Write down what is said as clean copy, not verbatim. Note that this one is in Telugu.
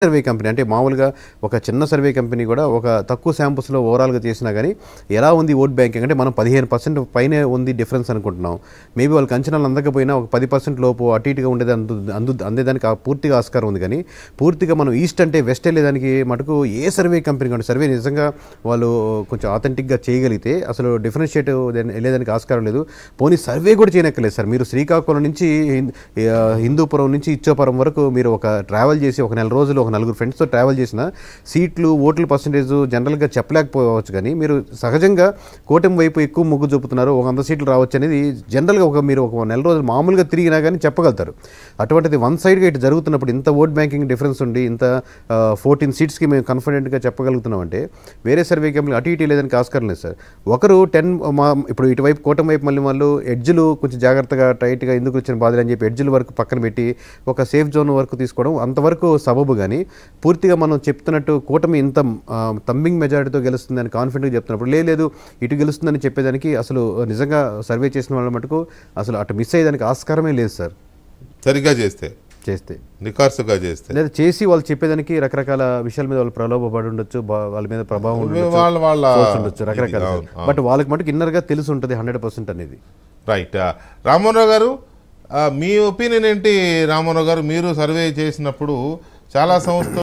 సర్వే కంపెనీ అంటే మామూలుగా ఒక చిన్న సర్వే కంపెనీ కూడా ఒక తక్కువ శాంపుల్స్లో ఓవరాల్గా చేసినా కానీ ఎలా ఉంది ఓట్ బ్యాంకింగ్ అంటే మనం 15% పైనే ఉంది డిఫరెన్స్ అనుకుంటున్నాం. మేబీ వాళ్ళకి అంచనాలు అందకపోయినా ఒక 10% లోపు అటు ఇటుగా ఉండేది అందేదానికి పూర్తిగా ఆస్కారం ఉంది. కానీ పూర్తిగా మనం ఈస్ట్ అంటే వెస్ట్ వెళ్ళేదానికి మటుకు ఏ సర్వే కంపెనీ కానీ సర్వే నిజంగా వాళ్ళు కొంచెం ఆథెంటిక్గా చేయగలిగితే అసలు డిఫరెన్షియేట్ వెళ్ళేదానికి ఆస్కారం లేదు. పోనీ సర్వే కూడా చేయనక్కర్లేదు సార్. మీరు శ్రీకాకుళం నుంచి హిందూపురం నుంచి ఇచ్చోపురం వరకు మీరు ఒక ట్రావెల్ చేసి ఒక నెల రోజులు నలుగురు ఫ్రెండ్స్తో ట్రావెల్ చేసిన సీట్లు ఓట్ల పర్సంటేజ్ జనరల్గా చెప్పలేకపోవచ్చు. కానీ మీరు సహజంగా కూటమి వైపు ఎక్కువ మొగ్గు చూపుతున్నారు, ఒక 100 సీట్లు రావచ్చు అనేది జనరల్గా మీరు ఒక నెల రోజులు మామూలుగా తిరిగినా కానీ చెప్పగలుగుతారు. అటువంటిది వన్ సైడ్గా ఇటు జరుగుతున్నప్పుడు ఇంత ఓట్ బ్యాంకింగ్ డిఫరెన్స్ ఉండి ఇంత 14 సీట్స్కి మేము కాన్ఫిడెంట్గా చెప్పగలుగుతున్నామంటే వేరే సర్వే కంపెనీ అటు ఇటు లేదానికి ఆస్కారం లేదు సార్. ఒకరు 10 ఇప్పుడు ఇటువైపు కూటమి వైపు మళ్ళీ వాళ్ళు ఎడ్జ్లు కొంచెం జాగ్రత్తగా టైట్గా ఎందుకు వచ్చిన బాధలు అని చెప్పి ఎడ్జ్ల వరకు పక్కన పెట్టి ఒక సేఫ్ జోన్ వరకు తీసుకోవడం అంతవరకు సబబు. కానీ పూర్తిగా మనం చెప్తున్నట్టు కూటమి ఇంత తంబింగ్ మెజారిటీతో గెలుస్తుందని కాన్ఫిడెంట్గా చెప్తున్నప్పుడు లేదు ఇటు గెలుస్తుందని చెప్పేదానికి అసలు నిజంగా సర్వే చేసిన వాళ్ళ మటుకు అసలు అటు మిస్ అయ్యేదానికి ఆస్కారమే లేదు సార్. సరిగ్గా చేస్తే నికార్సుగా చేస్తే లేదా చేసి వాళ్ళు చెప్పేదానికి రకరకాల విషయాల మీద వాళ్ళు ప్రలోభపడి ఉండొచ్చు, వాళ్ళ మీద ప్రభావం ఉండొచ్చు రకరకాల. బట్ వాళ్ళకి మటుకు ఇన్నర్గా తెలిసి ఉంటుంది 100% అనేది. రైట్. రామ్మోహన్ గారు, మీ ఒపీనియన్ ఏంటి? రామ్మోహన్ గారు, మీరు సర్వే చేసినప్పుడు చాలా సంస్థలు